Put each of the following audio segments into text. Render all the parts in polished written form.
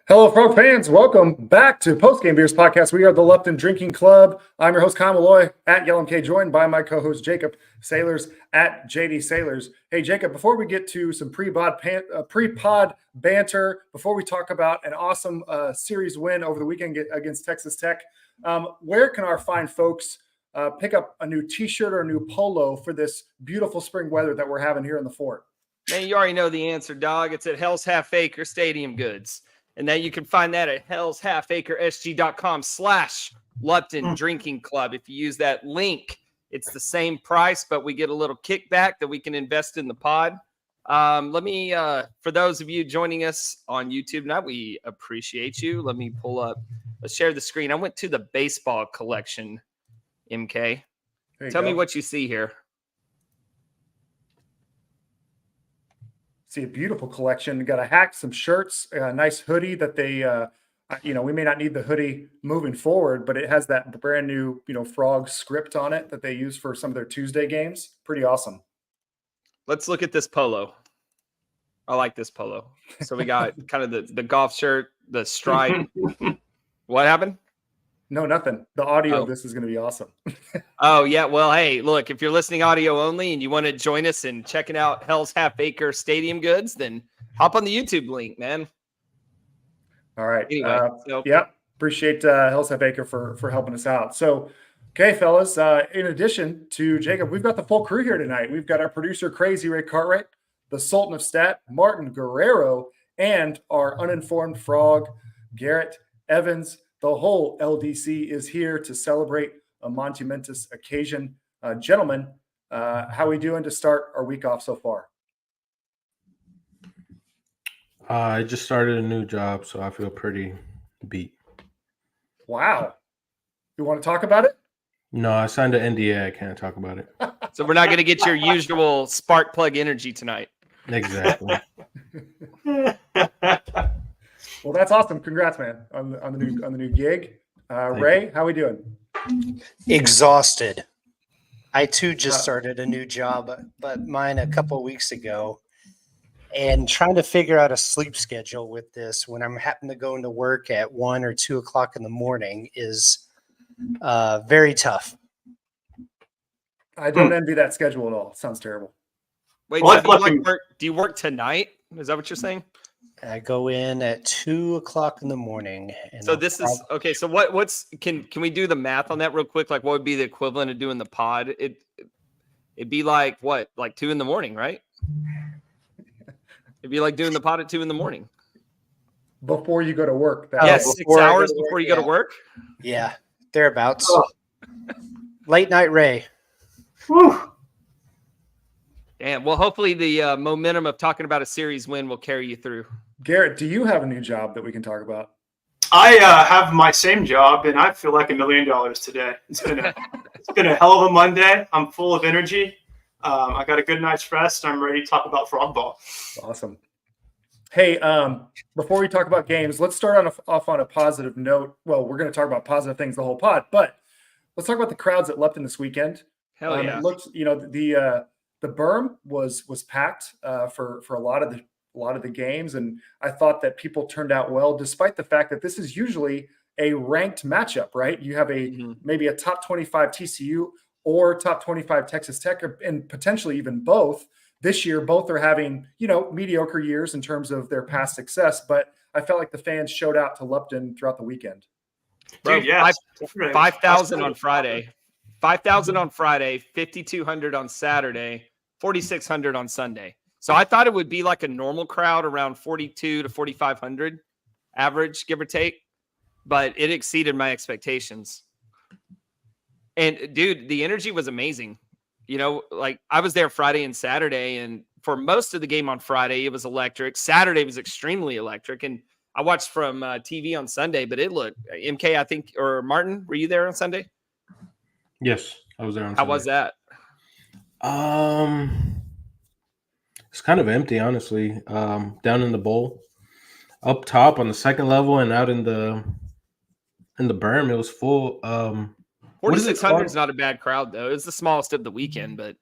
Hello, Frog fans. Welcome back to Postgame Beers Podcast. We are the Lupton Drinking Club. I'm your host, Kyle Malloy, at YellMK, joined by my co-host, Jacob Sailors, at JD Sailors. Hey, Jacob, before we get to some pre-pod banter, before we talk about an awesome series win over the weekend against Texas Tech, where can our fine folks pick up a new T-shirt or a new polo for this beautiful spring weather that we're having here in the fort? Man, you already know the answer, dog. It's at Hell's Half Acre Stadium Goods. And then you can find that at hellshalfacresg.com/Lupton Drinking Club. If you use that link, it's the same price, but we get a little kickback that we can invest in the pod. For those of you joining us on YouTube tonight, we appreciate you. Let me let's share the screen. I went to the baseball collection, MK. Tell me what you see here. See a beautiful collection. Got a hack, some shirts, a nice hoodie that they, we may not need the hoodie moving forward, but it has that brand new, Frog script on it that they use for some of their Tuesday games. Pretty awesome. Let's look at this polo. I like this polo. So we got kind of the golf shirt, the stripe. What happened? No, nothing. The audio of this is going to be awesome. Oh, yeah. Well, hey, look, if you're listening audio only and you want to join us in checking out Hell's Half Acre Stadium Goods, then hop on the YouTube link, man. All right. Anyway. Appreciate Hell's Half Acre for helping us out. So, okay, fellas, in addition to Jacob, we've got the full crew here tonight. We've got our producer, Crazy Ray Cartwright, the Sultan of Stat, Martin Guerrero, and our uninformed frog, Garrett Evans. The whole LDC is here to celebrate a monumentous occasion. Gentlemen, how are we doing to start our week off so far? I just started a new job, so I feel pretty beat. Wow. You want to talk about it? No, I signed an NDA. I can't talk about it. So we're not going to get your usual spark plug energy tonight. Exactly. Well, that's awesome. Congrats, man, on the new gig. Ray, how are we doing? Exhausted. I too just started a new job, but mine a couple of weeks ago, and trying to figure out a sleep schedule with this when I'm having to go into work at 1 or 2 o'clock in the morning is very tough. I don't envy that schedule at all. It sounds terrible. Wait, do you work tonight? Is that what you're saying? I go in at 2 o'clock in the morning. And so this is okay. So can we do the math on that real quick? Like, what would be the equivalent of doing the pod? It'd be like what, like 2 in the morning, right? It'd be like doing the pod at 2 in the morning before you go to work. 6 hours before you go to work. Yeah, thereabouts. Oh. Late night Ray. Whew. Damn. Well, hopefully the momentum of talking about a series win will carry you through. Garrett, do you have a new job that we can talk about? I have my same job, and I feel like $1 million today. It's been a hell of a Monday. I'm full of energy. I got a good night's rest. I'm ready to talk about frog ball. Awesome. Hey, before we talk about games, let's start off on a positive note. Well, we're going to talk about positive things the whole pod, but let's talk about the crowds at Lupton this weekend. Hell yeah! It looked, the berm was packed for a lot of the games, and I thought that people turned out well, despite the fact that this is usually a ranked matchup, right? You have maybe a top 25 TCU or top 25 Texas Tech, and potentially even both. This year, both are having mediocre years in terms of their past success, but I felt like the fans showed out to Lupton throughout the weekend. Dude, yeah, 5,000 on Friday. 5,000 on Friday, 5,200 on Saturday, 4,600 on Sunday. So I thought it would be like a normal crowd around 42 to 4,500 average, give or take, but it exceeded my expectations. And dude, the energy was amazing. You know, like I was there Friday and Saturday, and for most of the game on Friday, it was electric. Saturday was extremely electric. And I watched from TV on Sunday, but it looked MK, I think, or Martin, were you there on Sunday? Yes, I was there on How Sunday. was that? It's kind of empty, honestly. Down in the bowl, up top on the second level, and out in the berm, it was full. What is it 4,600 called? is not a bad crowd, though. It's the smallest of the weekend, but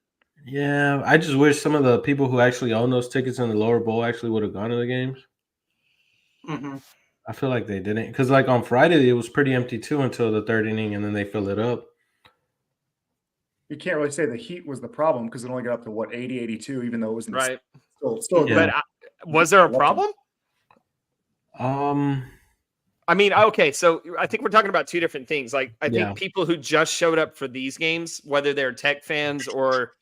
Yeah, I just wish some of the people who actually own those tickets in the lower bowl actually would have gone to the games. Mm-hmm. I feel like they didn't, because like on Friday it was pretty empty too until the third inning, and then they fill it up. You can't really say the heat was the problem because it only got up to what 80, 82, even though it was right. still Yeah. But was there a problem? I mean, okay, so I think we're talking about two different things. Like, I think Yeah. people who just showed up for these games, whether they're Tech fans or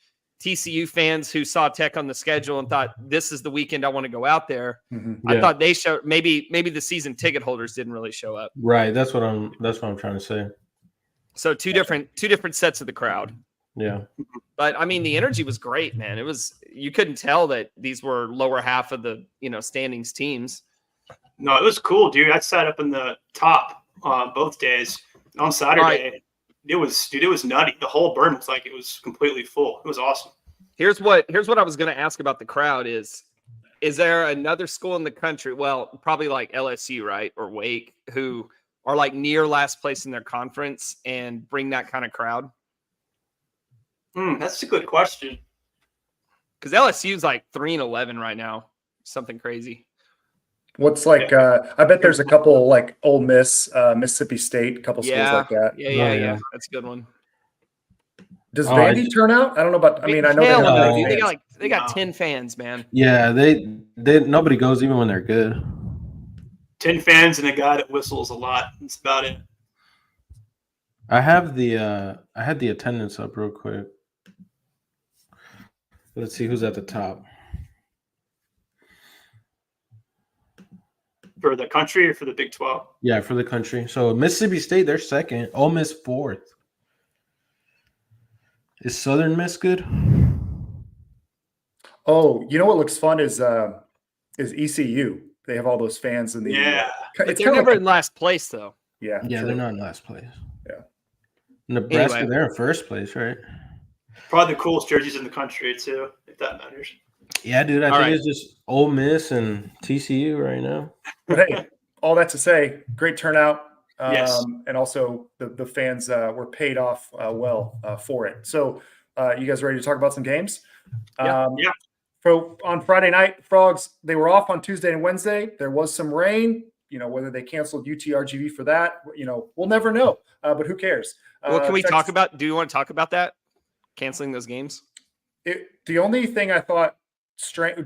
TCU fans who saw Tech on the schedule and thought this is the weekend I want to go out there. Mm-hmm. I thought they showed maybe the season ticket holders didn't really show up. Right. That's what I'm trying to say. So two different sets of the crowd. Yeah. But I mean, the energy was great, man. It was, you couldn't tell that these were lower half of the standings teams. No, it was cool, dude. I sat up in the top both days. On Saturday, it was nutty. The whole berm was like it was completely full. It was awesome. Here's what I was going to ask about the crowd is there another school in the country? Well, probably like LSU, right, or Wake, who are like near last place in their conference and bring that kind of crowd? That's a good question. Because LSU's like 3-11 right now, something crazy. What's like? I bet there's a couple like Ole Miss, Mississippi State, a couple schools like that. Yeah. That's a good one. Does Vandy turn out? I don't know about. I mean, I know they Hell have no, big dude. fans. They got 10 fans, man. Yeah, they nobody goes even when they're good. 10 fans and a guy that whistles a lot. That's about it. I had the attendance up real quick. Let's see who's at the top. For the country or for the Big 12? Yeah, for the country. So Mississippi State, they're second. Ole Miss fourth. Is Southern Miss good? Oh, you know what looks fun is ECU. They have all those fans in the. Yeah. But they're never in last place, though. Yeah. Yeah, true. they're not in last place. Yeah. Nebraska, Anyway. they're in first place, right? Probably the coolest jerseys in the country, too, if that matters. Yeah, dude. I All think right. it's just Ole Miss and TCU right now. But hey, all that to say, great turnout. Yes. And also the fans were paid off well for it. So you guys ready to talk about some games? Yeah. Yeah. So on Friday night, Frogs, they were off on Tuesday and Wednesday. There was some rain. Whether they canceled UTRGV for that, we'll never know. But who cares? Well, can we Texas- talk about? Do you want to talk about that? Canceling those games? The only thing I thought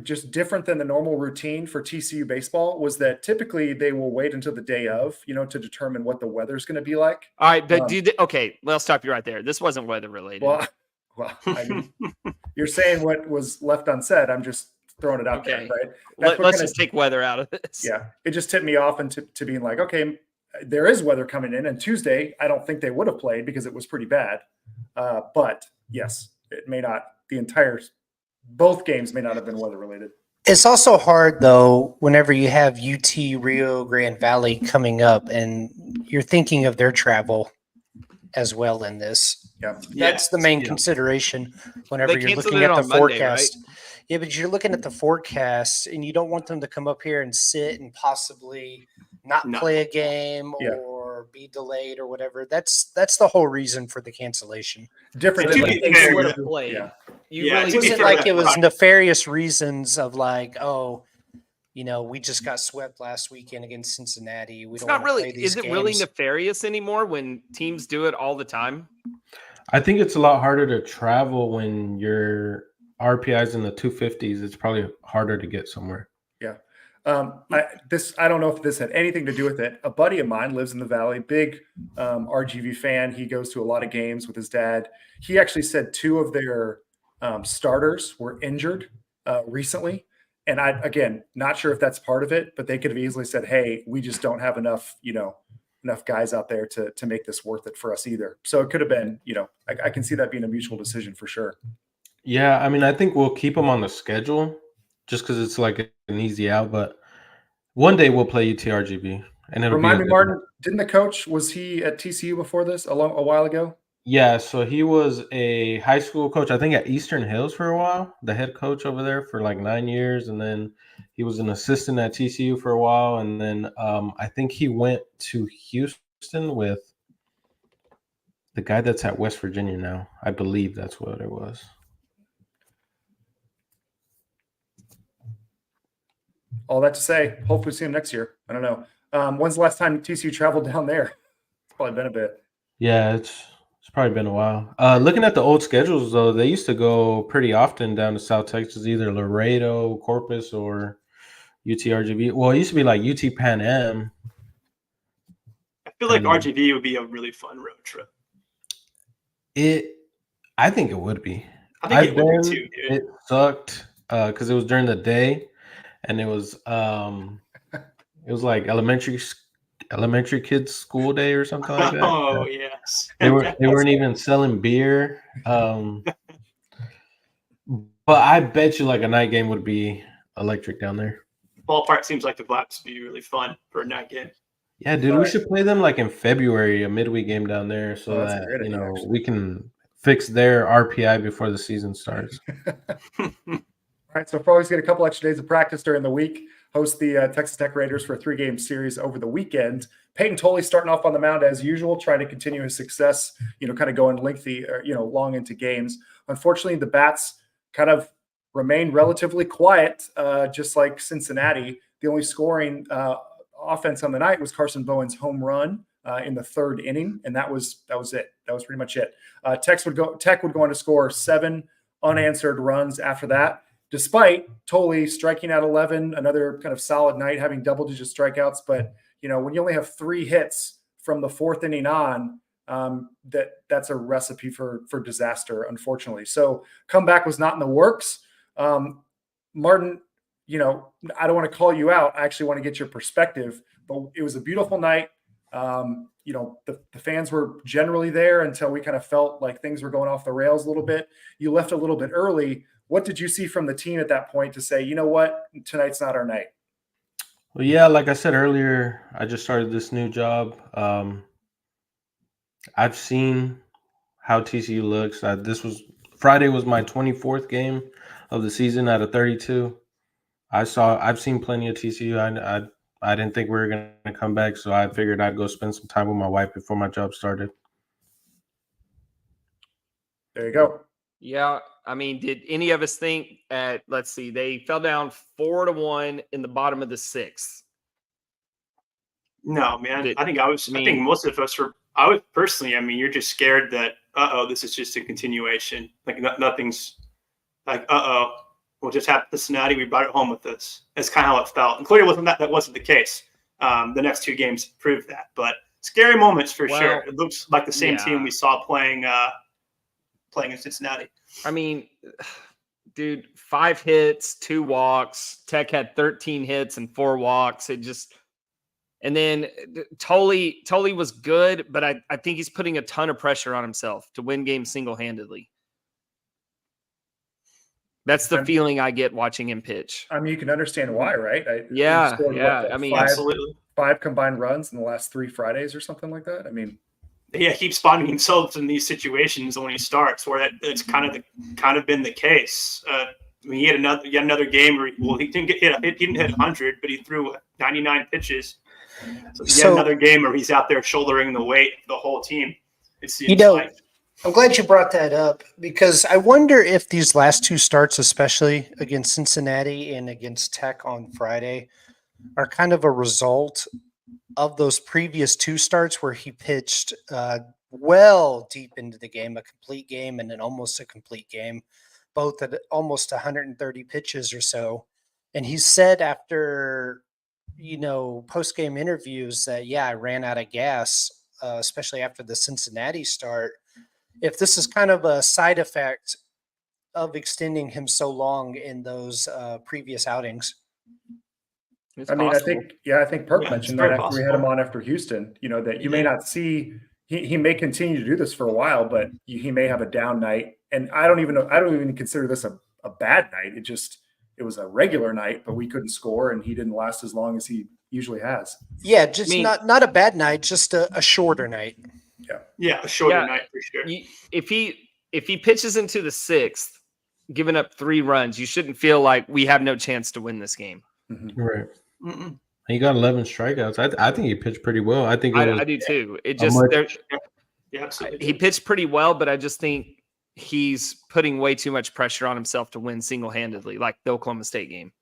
just different than the normal routine for TCU baseball was that typically they will wait until the day of, to determine what the weather's going to be like. All right, but okay, let's stop you right there. This wasn't weather related. Well, I mean, you're saying what was left unsaid. I'm just throwing it out there, Okay. right? Let's just take weather out of this. Yeah, it just tipped me off into to being like, okay, there is weather coming in, and Tuesday I don't think they would have played because it was pretty bad. But yes, it may not. Both games may not have been weather related. It's also hard, though, whenever you have UT Rio Grande Valley coming up and you're thinking of their travel as well in this. Yeah. That's the main consideration whenever They you're canceled looking it at the on Monday, forecast. Yeah, but you're looking at the forecast and you don't want them to come up here and sit and possibly not play a game or be delayed or whatever. That's the whole reason for the cancellation. Different To than be like, fair, would have played. Yeah. It to be wasn't fair, like it was right. nefarious reasons of like, we just got swept last weekend against Cincinnati. We It's don't not wanna really. play these Is it really games. nefarious anymore when teams do it all the time? I think it's a lot harder to travel when your RPI's in the 250s. It's probably harder to get somewhere. Yeah. I don't know if this had anything to do with it. A buddy of mine lives in the Valley, big RGV fan. He goes to a lot of games with his dad. He actually said 2 of their starters were injured recently. And again, not sure if that's part of it, but they could have easily said, hey, we just don't have enough, enough guys out there to make this worth it for us either. So it could have been, I can see that being a mutual decision for sure. Yeah, I mean, I think we'll keep him on the schedule just because it's like an easy out. But one day we'll play UTRGB, and it'll Remind be me, Martin, didn't the coach, was he at TCU before this a while ago? Yeah, so he was a high school coach, I think at Eastern Hills for a while, the head coach over there for like 9 years, and then he was an assistant at TCU for a while, and then I think he went to Houston with the guy that's at West Virginia now. I believe that's what it was. All that to say, hopefully see him next year. I don't know. When's the last time TCU traveled down there? It's probably been a bit. Yeah, it's probably been a while. Looking at the old schedules, though, they used to go pretty often down to South Texas, either Laredo, Corpus, or UTRGB. Well, it used to be like UT Pan Am. I feel like RGB would be a really fun road trip. I think it would be. I think it would be too, dude. It sucked because it was during the day, and it was like elementary kids school day or something like that. Oh yes. They weren't even selling beer. But I bet you like a night game would be electric down there. Ballpark seems like the vibes would be really fun for a night game. Yeah, dude, we should play them like in February, a midweek game down there, so that's a great idea, that actually. we can fix their RPI before the season starts. All right, so Froggies get a couple extra days of practice during the week. Host the Texas Tech Raiders for a 3-game series over the weekend. Peyton Tolley starting off on the mound as usual, trying to continue his success, kind of going lengthy, long into games. Unfortunately, the bats kind of remain relatively quiet, just like Cincinnati. The only scoring offense on the night was Carson Bowen's home run in the 3rd inning, and that was it. That was pretty much it. Tech would go on to score 7 unanswered runs after that, despite Tolley striking out 11, another kind of solid night, having double-digit strikeouts. But when you only have 3 hits from the 4th inning on, that's a recipe for disaster, unfortunately. So comeback was not in the works. Martin, I don't want to call you out. I actually want to get your perspective, but it was a beautiful night. The fans were generally there until we kind of felt like things were going off the rails a little bit. You left a little bit early. What did you see from the team at that point to say, you know what, tonight's not our night? Well, yeah, like I said earlier, I just started this new job. I've seen how TCU looks. Friday was my 24th game of the season out of 32. I've seen plenty of TCU. I didn't think we were going to come back, so I figured I'd go spend some time with my wife before my job started. There you go. Yeah, I mean, did any of us think let's see, they fell down 4-1 in the bottom of the 6th? No, man. I think most of us were. I was personally. I mean, you're just scared that this is just a continuation. Like nothing's like we'll just have Cincinnati. We brought it home with us. That's kind of how it felt. And clearly, that wasn't the case. The next 2 games proved that. But scary moments for sure. It looks like the same team we saw playing in Cincinnati. I mean, dude, 5 hits, 2 walks. Tech had 13 hits and 4 walks. And then Tolley was good, but I think he's putting a ton of pressure on himself to win games single-handedly. That's the feeling I get watching him pitch. I mean, you can understand why, right? Absolutely. 5 combined runs in the last 3 Fridays or something like that. I mean, yeah, he keeps finding himself in these situations when he starts, where it's kind of been the case. I mean, he had another game where he didn't get hit. He didn't hit 100, but he threw 99 pitches. So he had another game where he's out there shouldering the weight of the whole team. It seems like. I'm glad you brought that up, because I wonder if these last 2 starts, especially against Cincinnati and against Tech on Friday, are kind of a result of those previous 2 starts where he pitched well deep into the game, a complete game and then almost a complete game, both at almost 130 pitches or so. And he said after, post-game interviews that, I ran out of gas, especially after the Cincinnati start. If this is kind of a side effect of extending him so long in those previous outings. It's I mean, possible. I think Perk Yeah, mentioned it's that very after we had him possible. on after Houston, that He you may did. not see, he may continue to do this for a while, but he may have a down night. And I don't even consider this a bad night. It was a regular night, but we couldn't score and he didn't last as long as he usually has. Yeah, I just mean, not a bad night, just a shorter night. Yeah, a shorter Yeah. night for sure. if he pitches into the 6th, giving up 3 runs, you shouldn't feel like we have no chance to win this game. Mm-hmm. Right. Mm-mm. He got 11 strikeouts. I think he pitched pretty well. I think it was I do too. It a just much- Yeah, absolutely. he pitched pretty well, but I just think he's putting way too much pressure on himself to win single-handedly, like the Oklahoma State game.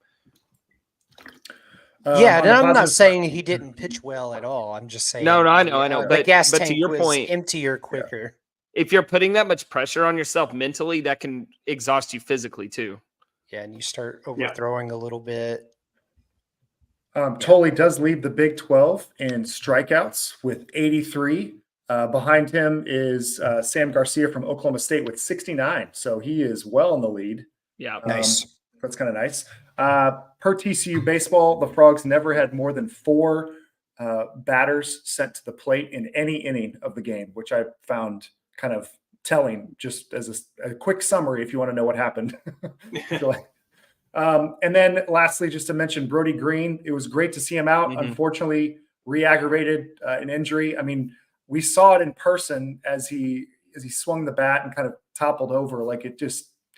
Yeah, On and the I'm not positive saying he didn't pitch well at all. I'm just saying. No, I know. The But gas to tank your was point, emptier quicker. if you're putting that much pressure on yourself mentally, that can exhaust you physically too. Yeah, and you start overthrowing a little bit. Tolley does lead the Big 12 in strikeouts with 83. Behind him is Sam Garcia from Oklahoma State with 69. So he is well in the lead. Yeah. Nice. That's kind of nice. Per TCU baseball, the Frogs never had more than 4 batters sent to the plate in any inning of the game, which I found kind of telling, just as a quick summary if you want to know what happened. And then lastly, just to mention Brody Green, it was great to see him out. Mhm. Unfortunately, re-aggravated an injury. I mean, we saw it in person as he swung the bat and kind of toppled over. Like it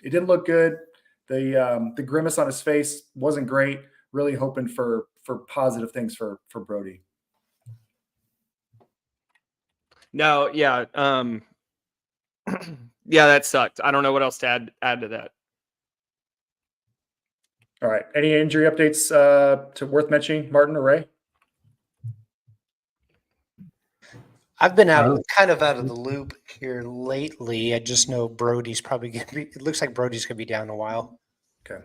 didn't look good. The grimace on his face wasn't great. Really hoping for positive things for Brody. No, yeah. Yeah, that sucked. I don't know what else to add to that. All right. Any injury updates to worth mentioning, Martin or Ray? I've been kind of out of the loop here lately. I just know Brody's probably going to be. It looks like Brody's going to be down a while. Okay.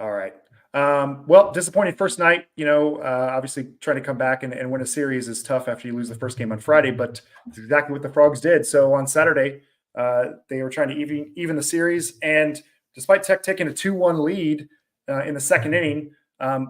All right. Well, disappointing first night. Obviously trying to come back and win a series is tough after you lose the first game on Friday, but it's exactly what the Frogs did. So on Saturday, they were trying to even the series, and despite Tech taking a 2-1 lead in the second inning,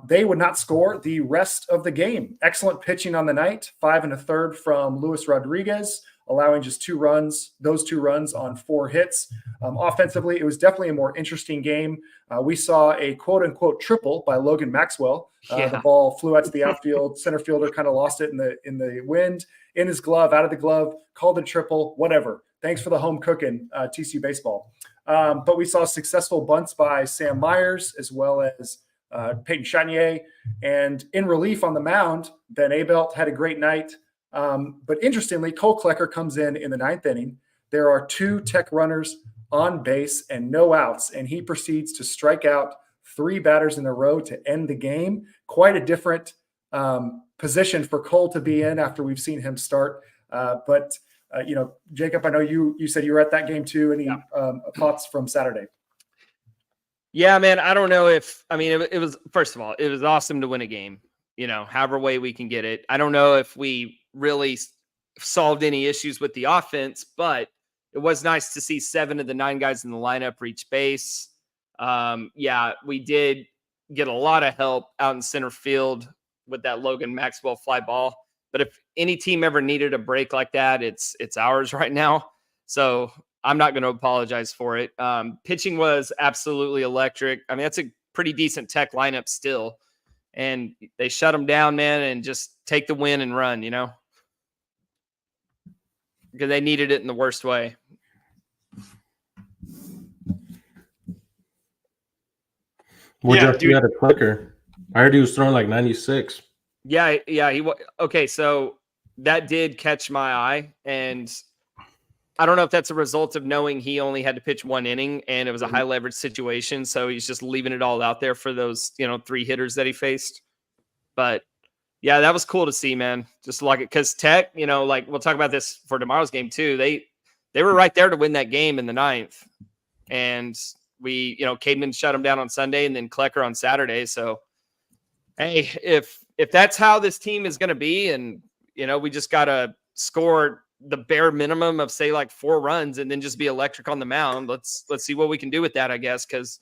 they would not score the rest of the game. Excellent pitching on the night, 5 1/3 from Luis Rodriguez, allowing just 2 runs, those 2 runs on 4 hits. Offensively, it was definitely a more interesting game. We saw a quote-unquote triple by Logan Maxwell. The ball flew out to the outfield. Center fielder kind of lost it in the wind, in his glove, out of the glove, called a triple, whatever. Thanks for the home cooking, TCU baseball. But we saw successful bunts by Sam Myers as well as Peyton Chanier. And in relief on the mound, Ben Abelt had a great night. But interestingly, Cole Klecker comes in the 9th inning. There are 2 Tech runners on base and no outs, and he proceeds to strike out 3 batters in a row to end the game. Quite a different position for Cole to be in after we've seen him start. But Jacob, I know you said you were at that game too. Any thoughts from Saturday? Yeah, man, I don't know if – I mean, it was – first of all, it was awesome to win a game, however way we can get it. I don't know if we really solved any issues with the offense, but it was nice to see 7 of the 9 guys in the lineup reach base. We did get a lot of help out in center field with that Logan Maxwell fly ball. But if any team ever needed a break like that, it's ours right now. So I'm not going to apologize for it. Pitching was absolutely electric. I mean, that's a pretty decent Tech lineup still. And they shut them down, man, and just take the win and run, because they needed it in the worst way. What you had a clicker? I heard he was throwing like 96. Yeah. Okay, so that did catch my eye, and I don't know if that's a result of knowing he only had to pitch 1 inning and it was a high leverage situation, so he's just leaving it all out there for those 3 hitters that he faced. But yeah, that was cool to see, man. Just like it, because Tech, like we'll talk about this for tomorrow's game too. They were right there to win that game in the 9th, and we, Cademan shut him down on Sunday and then Klecker on Saturday. So hey, if that's how this team is going to be, and we just got to score the bare minimum of say like 4 runs and then just be electric on the mound. Let's see what we can do with that, I guess, because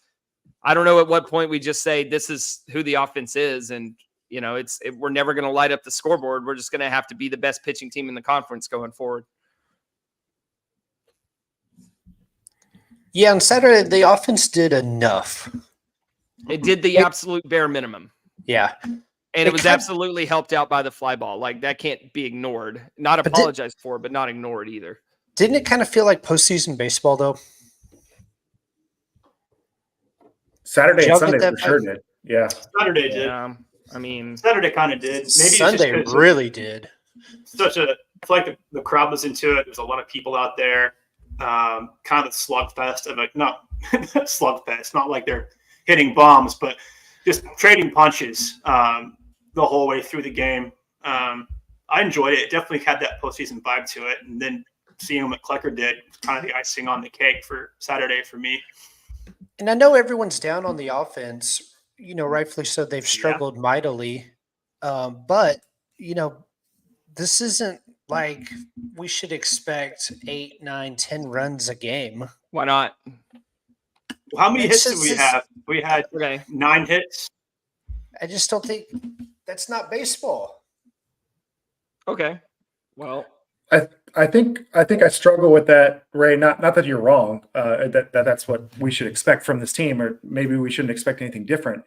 I don't know at what point we just say this is who the offense is, and we're never going to light up the scoreboard. We're just going to have to be the best pitching team in the conference going forward. Yeah, on Saturday the offense did enough. It did the absolute bare minimum. Yeah. And it was absolutely helped out by the fly ball. Like, that can't be ignored. Not apologized for, but not ignored either. Didn't it kind of feel like postseason baseball, though? Saturday and Sunday for sure did. Yeah. Saturday did. I mean, Saturday kind of did. Maybe Sunday really did. I feel like the crowd was into it. There's a lot of people out there. Kind of a slugfest of not slugfest, not like they're hitting bombs, but just trading punches the whole way through the game. I enjoyed it. It definitely had that postseason vibe to it. And then seeing what Klecker did was kind of the icing on the cake for Saturday for me. And I know everyone's down on the offense, rightfully so. They've struggled mightily. But, this isn't like we should expect 8, 9, 10 runs a game. Why not? Well, how many hits did we have? We had 9 hits. I just don't think that's not baseball. Okay. Well, I think I struggle with that, Ray. Not that you're wrong. That's what we should expect from this team, or maybe we shouldn't expect anything different.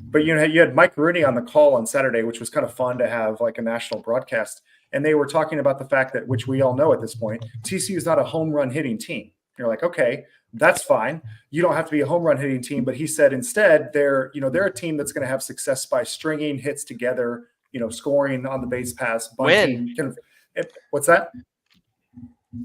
But you had Mike Rooney on the call on Saturday, which was kind of fun to have like a national broadcast, and they were talking about the fact that, which we all know at this point, TCU is not a home run hitting team. You're like, okay, that's fine. You don't have to be a home run hitting team. But he said instead they're a team that's going to have success by stringing hits together, scoring on the base pass, bunting. What's that?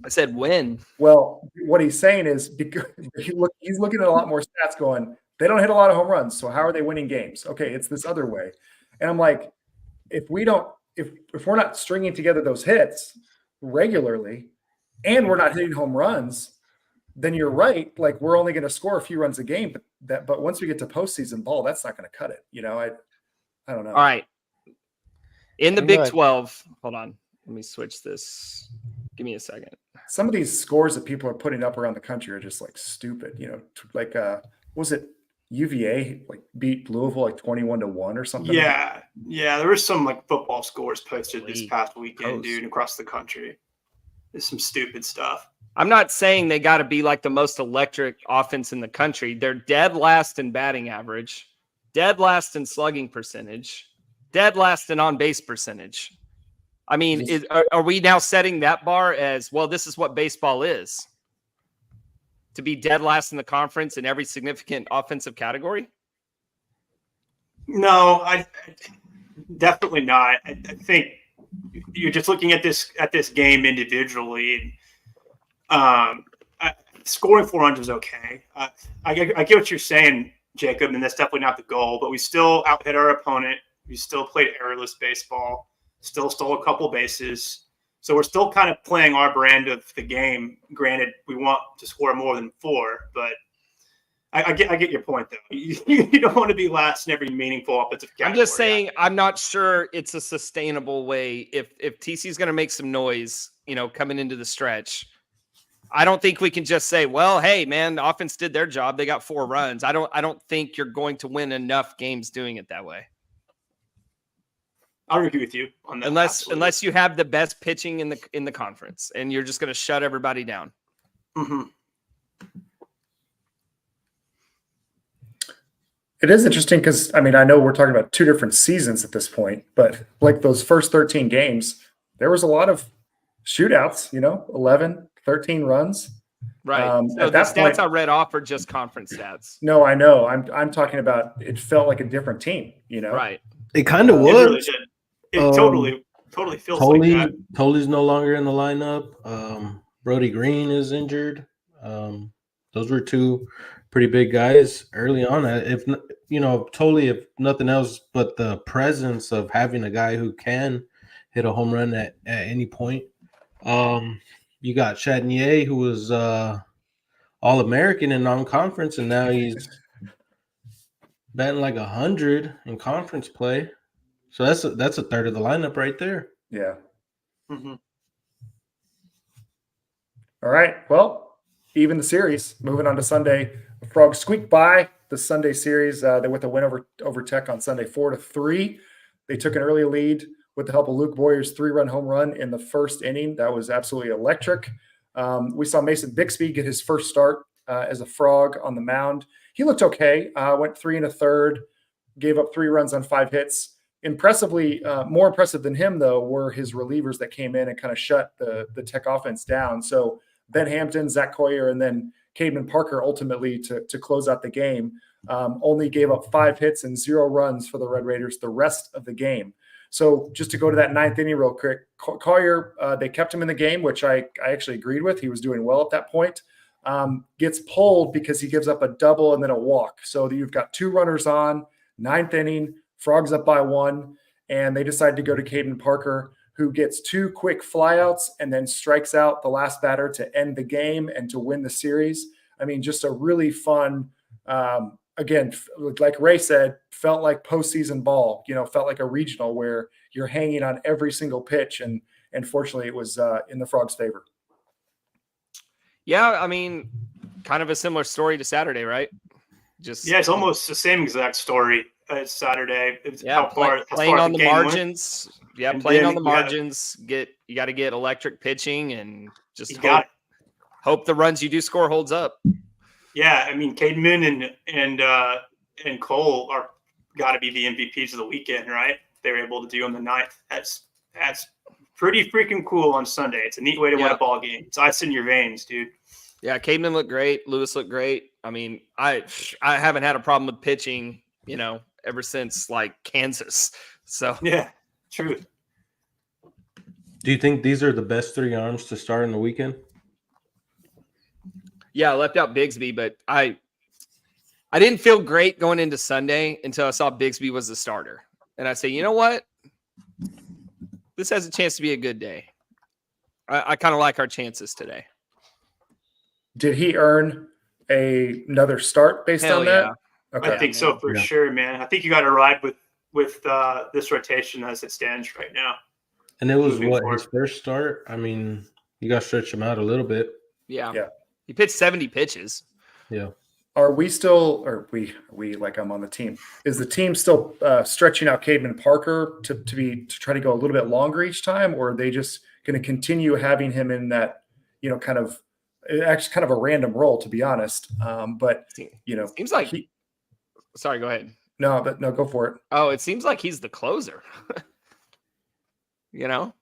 I said win. Well, what he's saying is because he's looking at a lot more stats going, they don't hit a lot of home runs. So how are they winning games? Okay, it's this other way. And I'm like, if we're not stringing together those hits regularly and we're not hitting home runs, then you're right. Like, we're only going to score a few runs a game, but once we get to postseason ball, that's not going to cut it. I don't know. All right. In the Big 12, hold on. Let me switch this. Give me a second. Some of these scores that people are putting up around the country are just like stupid. Like was it UVA like beat Louisville like 21-1 or something? Yeah. There were some like football scores posted this past weekend, dude, across the country. There's some stupid stuff. I'm not saying they got to be like the most electric offense in the country. They're dead last in batting average, dead last in slugging percentage, dead last in on-base percentage. I mean, are we now setting that bar as, well, this is what baseball is? To be dead last in the conference in every significant offensive category? No, I definitely not. I think you're just looking at this game individually. Scoring 4 runs is okay. I get what you're saying, Jacob, and that's definitely not the goal. But we still out-hit our opponent. We still played errorless baseball. Still stole a couple bases. So we're still kind of playing our brand of the game. Granted, we want to score more than 4, but I get your point, though. You don't want to be last in every meaningful offensive category. I'm just saying I'm not sure it's a sustainable way. If TC is going to make some noise, coming into the stretch, I don't think we can just say, well, hey, man, the offense did their job. They got 4 runs. I don't think you're going to win enough games doing it that way. I'll agree with you on that. Unless you have the best pitching in the conference and you're just going to shut everybody down. Mm-hmm. It is interesting because, I know we're talking about 2 different seasons at this point, but like those first 13 games, there was a lot of shootouts, 11, 13 runs. Right. So the stats I read off are just conference stats. No, I know. I'm talking about, it felt like a different team, Right. It kind of was. It really did. It totally feels like that. Toley's no longer in the lineup. Brody Green is injured. Those were 2 pretty big guys early on. If nothing else, but the presence of having a guy who can hit a home run at any point. You got Chatinier, who was All-American in non-conference, and now he's batting like 100 in conference play. So that's a third of the lineup right there. Yeah. Mm-hmm. All right. Well, even the series. Moving on to Sunday. The Frogs squeaked by the Sunday series with a win over Tech on Sunday, 4-3. They took an early lead with the help of Luke Boyer's 3-run home run in the first inning. That was absolutely electric. We saw Mason Bixby get his first start as a Frog on the mound. He looked okay. Went 3 1/3, gave up 3 runs on 5 hits. Impressively, more impressive than him, though, were his relievers that came in and kind of shut the Tech offense down. So Ben Hampton, Zach Coyer, and then Cademan Parker ultimately to close out the game only gave up 5 hits and 0 runs for the Red Raiders the rest of the game. So just to go to that 9th inning real quick, Collier, they kept him in the game, which I actually agreed with. He was doing well at that point. Gets pulled because he gives up a double and then a walk. So you've got 2 runners on, 9th inning, Frogs up by 1, and they decide to go to Caden Parker, who gets 2 quick flyouts and then strikes out the last batter to end the game and to win the series. I mean, just a really fun again, like Ray said, felt like postseason ball, felt like a regional where you're hanging on every single pitch. And fortunately it was in the Frogs' favor. Yeah. I mean, kind of a similar story to Saturday, right? It's almost the same exact story as Saturday. It's playing on the margins. Yeah. Playing on the margins, you got to get electric pitching and just hope the runs you do score holds up. Yeah, I mean, Cademan and Cole are got to be the MVPs of the weekend, right? They were able to do on the 9th. That's pretty freaking cool on Sunday. It's a neat way to win a ball game. It's ice in your veins, dude. Yeah, Cademan looked great. Lewis looked great. I mean, I haven't had a problem with pitching, ever since like Kansas. So yeah, true. Do you think these are the best 3 arms to start in the weekend? Yeah, I left out Bigsby, but I didn't feel great going into Sunday until I saw Bigsby was the starter. And I say, you know what? This has a chance to be a good day. I kind of like our chances today. Did he earn another start based on that? Yeah. Okay. I think so for sure, man. I think you got to ride with this rotation as it stands right now. And it was his first start. I mean, you got to stretch him out a little bit. Yeah. He pitched 70 pitches. Yeah. Are we still, or we like I'm on the team? Is the team still stretching out Cademan Parker to try to go a little bit longer each time, or are they just going to continue having him in that kind of a random role, to be honest? But seems like sorry, go ahead. No, go for it. Oh, it seems like he's the closer. Or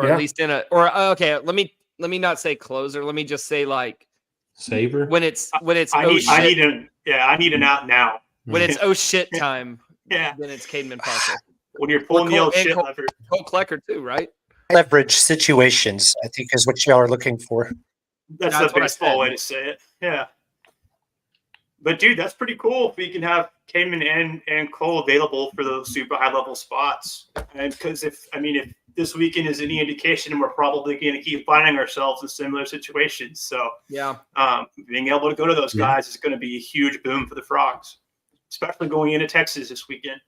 at least okay. Let me not say closer. Let me just say like saver. When it's I need an out now. When it's oh shit time. Yeah. Then it's Cademan Parker. When you're pulling the old shit lever. Cole Klecker too, right? Leverage situations, I think, is what y'all are looking for. That's the baseball way to say it. Yeah. But dude, that's pretty cool if we can have Cademan and Cole available for those super high level spots. And because if this weekend is any indication, we're probably going to keep finding ourselves in similar situations. So being able to go to those guys is going to be a huge boom for the Frogs, especially going into Texas this weekend.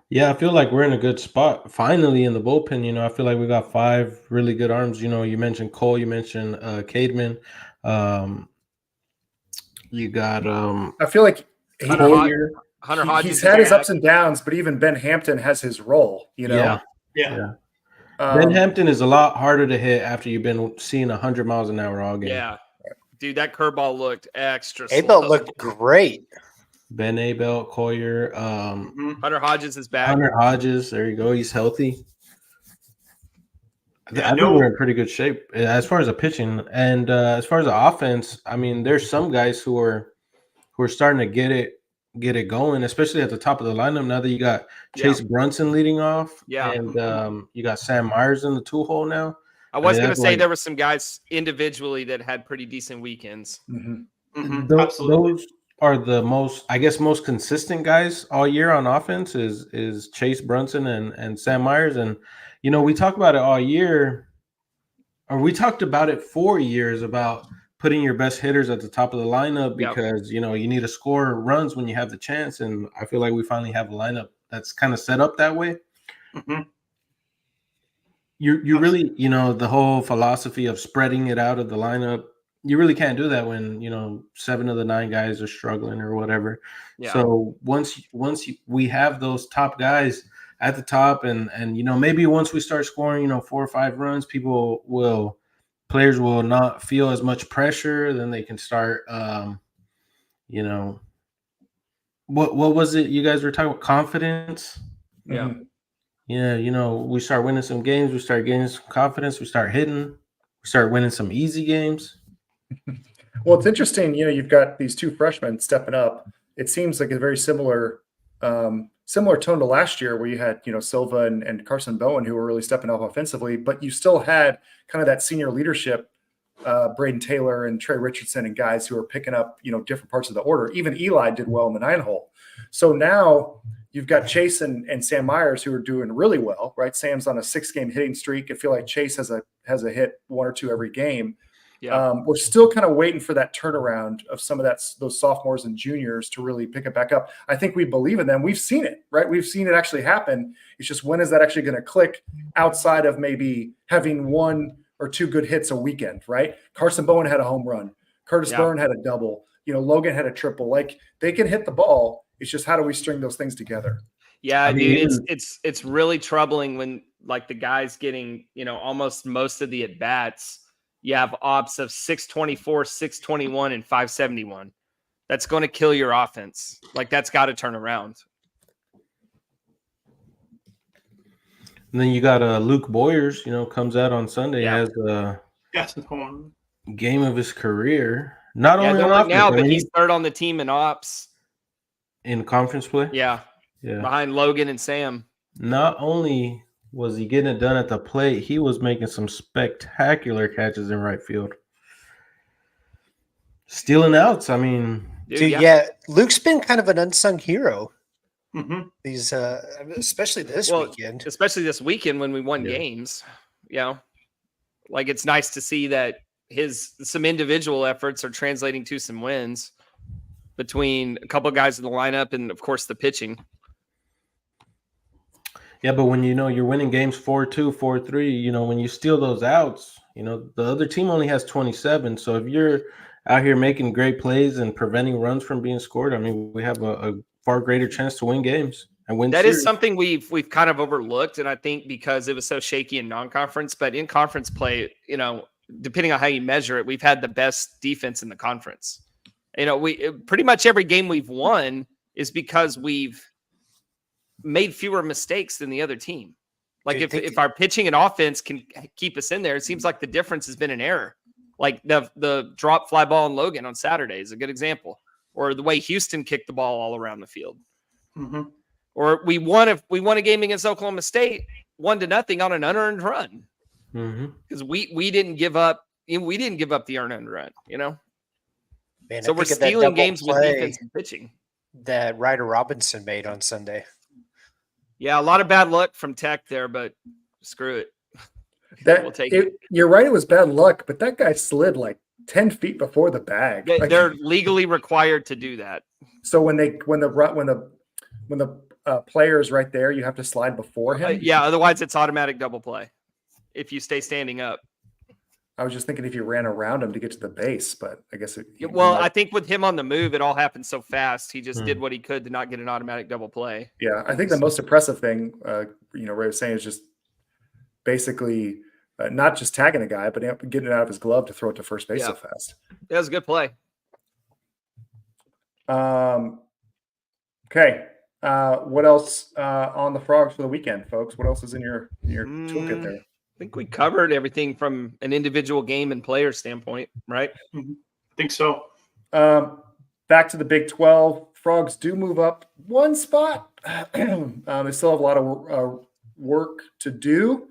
Yeah, I feel like we're in a good spot finally in the bullpen. I feel like we got 5 really good arms. You mentioned Cole, you mentioned Cademan. You got I feel like Hunter Hodges. He's had his ups and downs, but even Ben Hampton has his role. Yeah. Ben Hampton is a lot harder to hit after you've been seeing 100 miles an hour all game. Yeah, dude, that curveball looked extra. Abel looked great. Ben Abel, Coyer, Hunter Hodges is back. Hunter Hodges, there you go. He's healthy. I think we're in pretty good shape as far as the pitching, and as far as the offense. I mean, there's some guys who are starting to get it going, especially at the top of the lineup. Now that you got Chase Brunson leading off, and you got Sam Myers in the 2-hole now. I was going to say there were some guys individually that had pretty decent weekends. Those are the most consistent guys all year on offense is Chase Brunson and Sam Myers. And we talk about it all year, or we talked about it for years about putting your best hitters at the top of the lineup because you need to score runs when you have the chance. And I feel like we finally have a lineup that's kind of set up that way. You really, the whole philosophy of spreading it out of the lineup you really can't do that when 7 of the 9 guys are struggling or whatever. Yeah. So we have those top guys at the top, and maybe once we start scoring 4 or 5 runs, players will not feel as much pressure. Then they can start what was it you guys were talking about? Confidence. Yeah. Mhm. Yeah, we start winning some games, we start getting some confidence, we start hitting, we start winning some easy games. Well, it's interesting. You've got these 2 freshmen stepping up. It seems like a very similar tone to last year, where you had Silva and Carson Bowen, who were really stepping up offensively, but you still had kind of that senior leadership, Braden Taylor and Trey Richardson, and guys who are picking up different parts of the order. Even Eli did well in the 9 hole. So now you've got Chase and Sam Myers, who are doing really well, right? Sam's on a 6-game hitting streak. I feel like Chase has a hit 1 or 2 every game. Yeah. We're still kind of waiting for that turnaround of some of those sophomores and juniors to really pick it back up. I think we believe in them. We've seen it, right? We've seen it actually happen. It's just, when is that actually going to click outside of maybe having 1 or 2 good hits a weekend, right? Carson Bowen had a home run. Curtis Byrne had a double. Logan had a triple. Like, they can hit the ball. It's just, how do we string those things together? Yeah, dude, it's really troubling when, like, the guys getting, almost most of the at bats. You have ops of 624, 621, and 571. That's going to kill your offense. Like, that's got to turn around. And then you got Luke Boyers, comes out on Sunday, has a game of his career. Not only on offense, now, but he's 3rd on the team in ops. In conference play? Yeah. Behind Logan and Sam. Not only was he getting it done at the plate, he was making some spectacular catches in right field. Stealing outs. I mean, dude, Luke's been kind of an unsung hero. Mm-hmm. These, especially this weekend. Especially this weekend when we won games. Like, it's nice to see that some individual efforts are translating to some wins between a couple of guys in the lineup and, of course, the pitching. Yeah, but when you're winning games 4-2, 4-3, when you steal those outs, the other team only has 27. So if you're out here making great plays and preventing runs from being scored, I mean, we have a far greater chance to win games and win That series. Is something we've kind of overlooked, and I think because it was so shaky in non-conference, but in conference play, depending on how you measure it, we've had the best defense in the conference. We pretty much every game we've won is because we've made fewer mistakes than the other team. Like, if our pitching and offense can keep us in there, it seems like the difference has been an error. Like the drop fly ball in Logan on Saturday is a good example, or the way Houston kicked the ball all around the field. Mm-hmm. Or we won a game against Oklahoma State 1-0 on an unearned run, because we didn't give up. We didn't give up the earned run. Man, so we're stealing games with defense and pitching. That Ryder Robinson made on Sunday. Yeah, a lot of bad luck from Tech there, but screw it. We'll take it. You're right, it was bad luck, but that guy slid like 10 feet before the bag. They're legally required to do that. So when the player's right there, you have to slide before him? Otherwise it's automatic double play if you stay standing up. I was just thinking if you ran around him to get to the base, but I guess I think with him on the move, it all happened so fast. He just did what he could to not get an automatic double play. Yeah, I think the most impressive thing, Ray was saying, is just basically not just tagging a guy, but getting it out of his glove to throw it to first base so fast. That was a good play. Okay. What else on the Frogs for the weekend, folks? What else is in your toolkit there? I think we covered everything from an individual game and player standpoint, right? Mm-hmm. I think so. Back to the Big 12. Frogs do move up 1 spot. They still have a lot of work to do.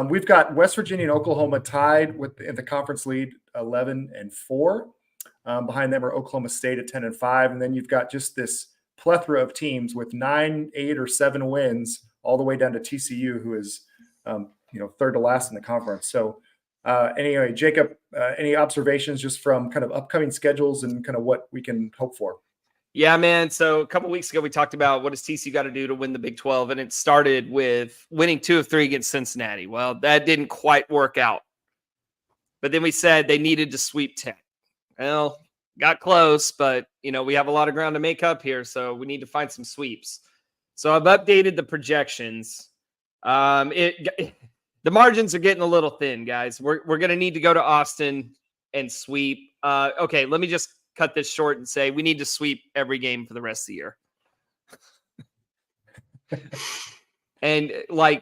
We've got West Virginia and Oklahoma tied in the conference lead, 11-4. Behind them are Oklahoma State at 10-5, and then you've got just this plethora of teams with 9, 8, or 7 wins, all the way down to TCU, who is 3rd to last in the conference. So anyway, Jacob, any observations just from kind of upcoming schedules and kind of what we can hope for? Yeah, man. So a couple weeks ago, we talked about what does TCU got to do to win the Big 12, and it started with winning 2 of 3 against Cincinnati. Well, that didn't quite work out. But then we said they needed to sweep Tech. Well, got close, but we have a lot of ground to make up here, so we need to find some sweeps. So I've updated the projections. The margins are getting a little thin, guys. We're going to need to go to Austin and sweep. Okay, let me just cut this short and say we need to sweep every game for the rest of the year. And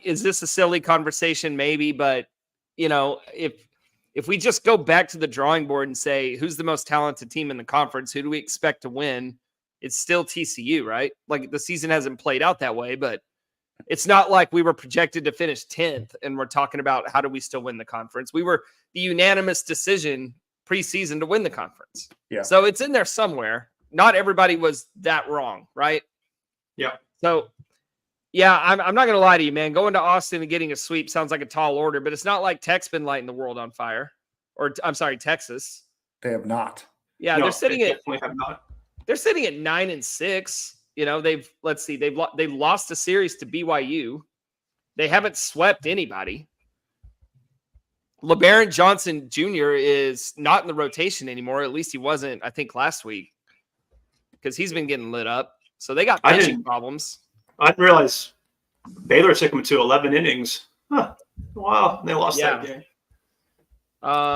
is this a silly conversation? Maybe, but if we just go back to the drawing board and say, who's the most talented team in the conference? Who do we expect to win? It's still TCU, right? Like, the season hasn't played out that way, but it's not like we were projected to finish 10th and we're talking about how do we still win the conference. We were the unanimous decision preseason to win the conference. Yeah. So it's in there somewhere. Not everybody was that wrong, right? Yeah. So, yeah, I'm not going to lie to you, man. Going to Austin and getting a sweep sounds like a tall order, but it's not like Tech's been lighting the world on fire. Or, I'm sorry, Texas. They have not. Yeah, No, they're sitting they at definitely have not. They're sitting at 9-6. They've lost a series to BYU. They haven't swept anybody. LeBaron Johnson Jr. is not in the rotation anymore. At least he wasn't, I think, last week, because he's been getting lit up. So they got pitching problems. I didn't realize Baylor took them to 11 innings. Huh. Wow, they lost that game.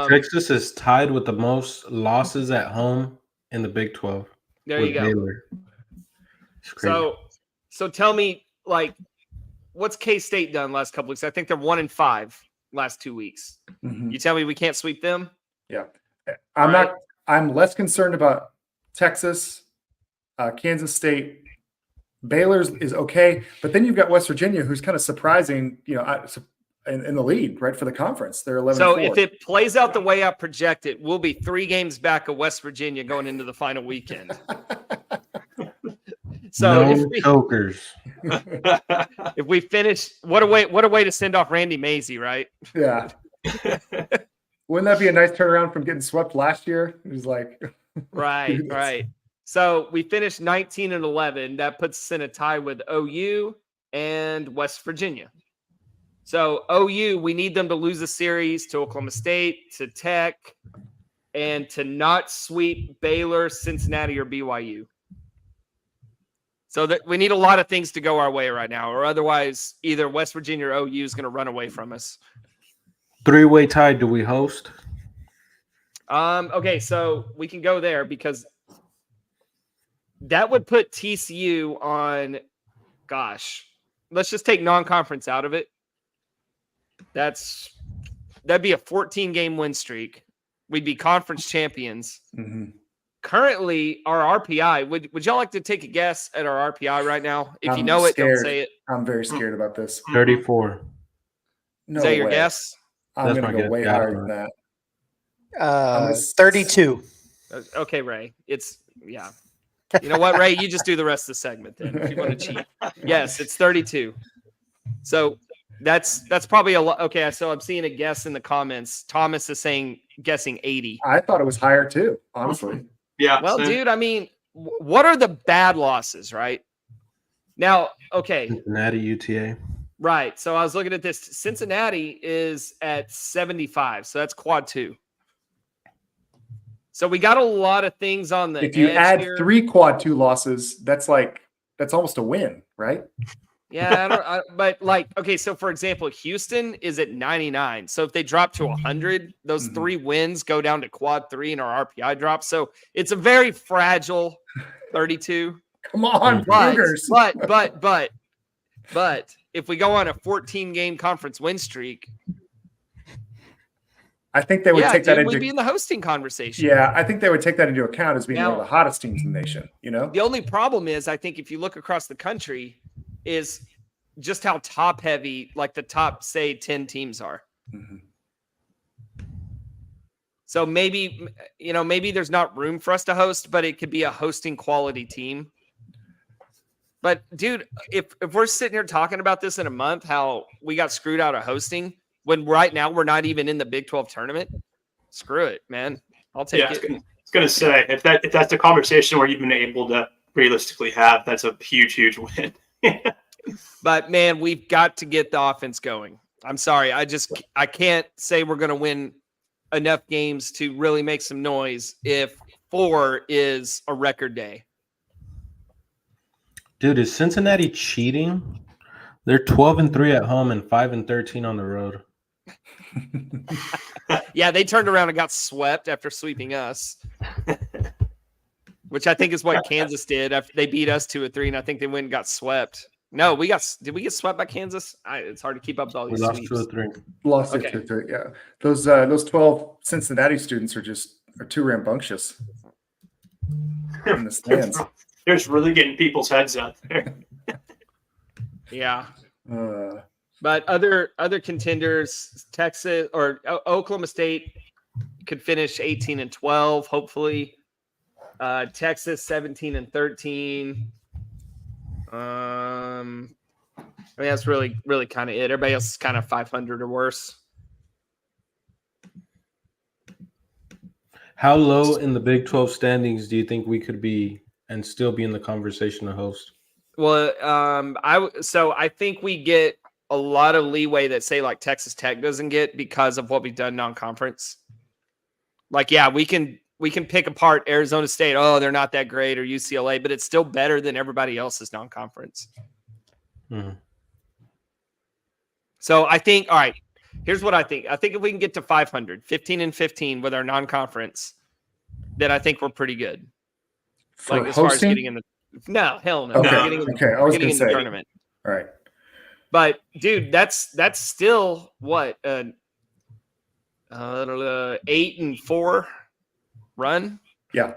Texas is tied with the most losses at home in the Big 12. There you go. Baylor. So tell me, what's K-State done last couple weeks? I think they're 1-5 last 2 weeks. Mm-hmm. You tell me we can't sweep them? Yeah. I'm less concerned about Texas, Kansas State. Baylor's is okay, but then you've got West Virginia, who's kind of surprising, in the lead, right, for the conference. They're 11-4. So if it plays out the way I project it, we'll be 3 games back of West Virginia going into the final weekend. So chokers. If we finish, what a way to send off Randy Mazey, right? Yeah. Wouldn't that be a nice turnaround from getting swept last year? It was like right. So we finished 19-11. That puts us in a tie with OU and West Virginia. So OU, we need them to lose a series to Oklahoma State, to Tech, and to not sweep Baylor, Cincinnati, or BYU. So that we need a lot of things to go our way right now, or otherwise either West Virginia or OU is going to run away from us. 3-way tie, do we host? Okay, so we can go there because that would put TCU on, let's just take non-conference out of it. That'd be a 14-game win streak. We'd be conference champions. Mm-hmm. Currently, our RPI, would y'all like to take a guess at our RPI right now? If you know it, don't say it. I'm very scared about this. 34. No Is that your way. guess? I'm That's going my to go guess. way Yeah. higher than that. 32. Okay, Ray. Yeah. You know what, Ray? You just do the rest of the segment then if you want to cheat. Yes, it's 32. So that's probably a lot. Okay, so I'm seeing a guess in the comments. Thomas is guessing 80. I thought it was higher too, honestly. Yeah. Well, same. dude, I mean, what are the bad losses, right? Now, okay. Cincinnati, UTA. Right. So I was looking at this. Cincinnati is at 75. So that's quad 2. So we got a lot of things on the If you edge add here. 3 quad 2 losses, that's almost a win, right? Yeah, okay, so for example, Houston is at 99. So if they drop to 100, those 3 wins go down to quad 3 and our RPI drops. So it's a very fragile 32. Come on, Cougars. But if we go on a 14-game conference win streak, I think they would take that into we'd be in the hosting conversation. Yeah, I think they would take that into account as being Now, one of the hottest teams in the nation, The only problem is, I think if you look across the country, is just how top heavy, the top, say, 10 teams are. Mm-hmm. So maybe there's not room for us to host, but it could be a hosting quality team. But dude, if we're sitting here talking about this in a month, how we got screwed out of hosting when right now we're not even in the Big 12 tournament, screw it, man. I'll take it. I was going to say, if that's the conversation where you've been able to realistically have, that's a huge win. But man, we've got to get the offense going. I'm sorry. I can't say we're going to win enough games to really make some noise if 4 is a record day. Dude, is Cincinnati cheating? They're 12-3 at home and 5-13 on the road. Yeah, they turned around and got swept after sweeping us, which I think is what Kansas did after they beat us 2-3, and I think they went and got swept. No, did we get swept by Kansas? It's hard to keep up with all We these lost sweeps. 2-3. Lost Okay. it 2-3. Yeah, those 12 Cincinnati students are too rambunctious in the stands. They're just really getting people's heads out there. Yeah. Uh, But other contenders, Texas or Oklahoma State could finish 18-12, hopefully. Texas 17-13. I mean, that's really kind of it. Everybody else is kind of 500 or worse. How low in the Big 12 standings do you think we could be and still be in the conversation to host? Well, I think we get a lot of leeway that say like Texas Tech doesn't get because of what we've done non-conference. Like, yeah, we can pick apart Arizona State. Oh, they're not that great, or UCLA, but it's still better than everybody else's non-conference. Mm-hmm. So I think, all right, here's what I think. I think if we can get to 500, 15-15 with our non-conference, then I think we're pretty good. for Like as far as hosting? getting in the hell no. Okay. Getting in, Okay. I was getting going to in the say. tournament. All right. But dude, that's still what 8-4 run. Yeah.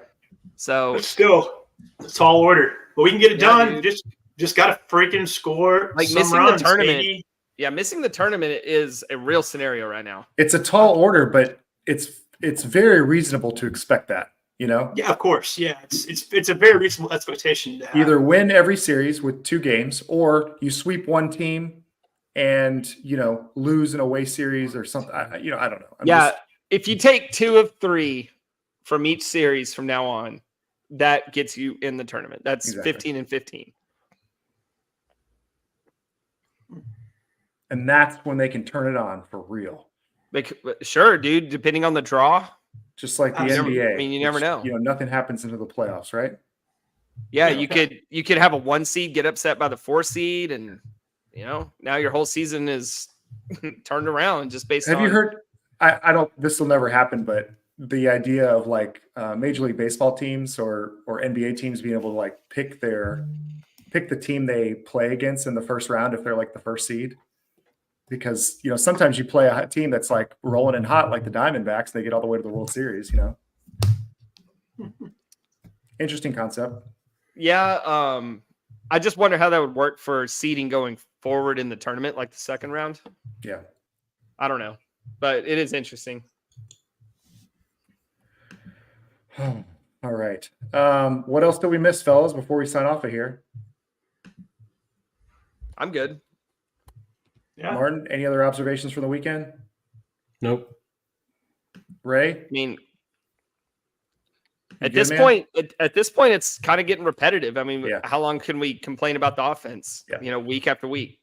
So But still, it's a tall order. But we can get it Yeah, done. dude. Just got to freaking score Like some missing runs, the tournament. baby. Yeah, missing the tournament is a real scenario right now. It's a tall order, but it's very reasonable to expect that. You know, Yeah, of course. Yeah, it's a very reasonable expectation to have. either win every series with 2 games, or you sweep one team and lose an away series or something. I don't know. If you take 2 of 3 from each series from now on, that gets you in the tournament. That's Exactly. 15-15. And that's when they can turn it on for real. Sure, dude. Depending on the draw. Just like the Absolutely. NBA. I mean, you never know. Nothing happens into the playoffs, right? Yeah, Yeah. you could have a 1 seed get upset by the 4 seed, and now your whole season is turned around just based on. Have you heard? I don't. This will never happen, but the idea of like Major League Baseball teams or NBA teams being able to like pick the team they play against in the first round if they're like the first seed, because sometimes you play a team that's like rolling in hot like the Diamondbacks, and they get all the way to the World Series. Interesting concept. Yeah, I just wonder how that would work for seeding going forward in the tournament, like the second round. Yeah. I don't know, but it is interesting. All right. What else did we miss, fellas, before we sign off of here? I'm good. Yeah. Martin, any other observations from the weekend? Nope. Ray? I mean, You at good, this man? point, it's kind of getting repetitive. I mean, Yeah. how long can we complain about the offense? Yeah. Week after week.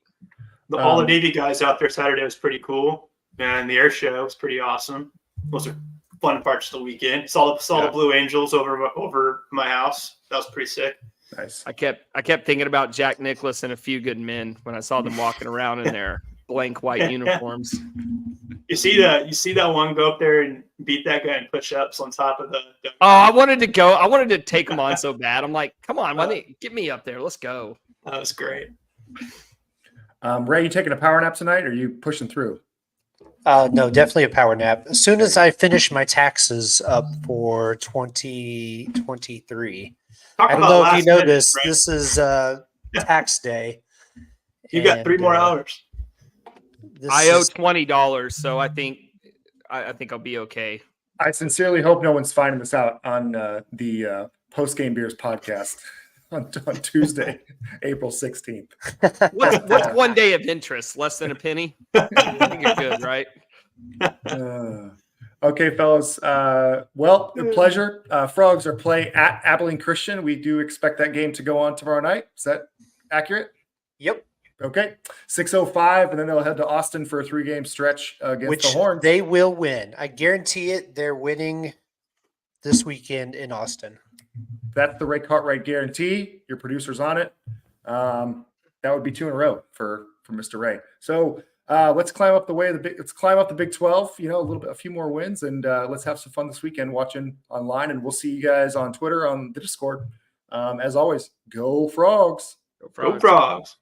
All the Navy guys out there Saturday was pretty cool, and the air show was pretty awesome. Those are fun parts of the weekend. Saw the Blue Angels over my house. That was pretty sick. Nice. I kept thinking about Jack Nicklaus and A Few Good Men when I saw them walking around in their blank white uniforms. You see that one go up there and beat that guy in push-ups on top of the Oh, I wanted to go. I wanted to take them on so bad. I'm like, come on, get me up there. Let's go. that was great. Ray, you taking a power nap tonight, or are you pushing through? No, definitely a power nap. As soon as I finish my taxes up for 2023. Talk I don't about know if you last minute, noticed, right? this is tax day. You got 3 more And, hours. this I owe is- $20, so I think I'll be okay. I sincerely hope no one's finding this out on the Postgame Beers podcast on Tuesday, April 16th. What's 1 day of interest? Less than a penny? I think you're good, right? Okay, fellas. Well, a pleasure. Frogs are play at Abilene Christian. We do expect that game to go on tomorrow night. Is that accurate? Yep. Okay, 6:05, and then they'll head to Austin for a 3-game stretch against Which the Horns. they will win. I guarantee it. They're winning this weekend in Austin. That's the Ray Cartwright guarantee. Your producer's on it. That would be 2 in a row for Mr. Ray. So let's climb up the Big 12. A few more wins, and let's have some fun this weekend watching online. And we'll see you guys on Twitter, on the Discord. As always, go Frogs! Go Frogs!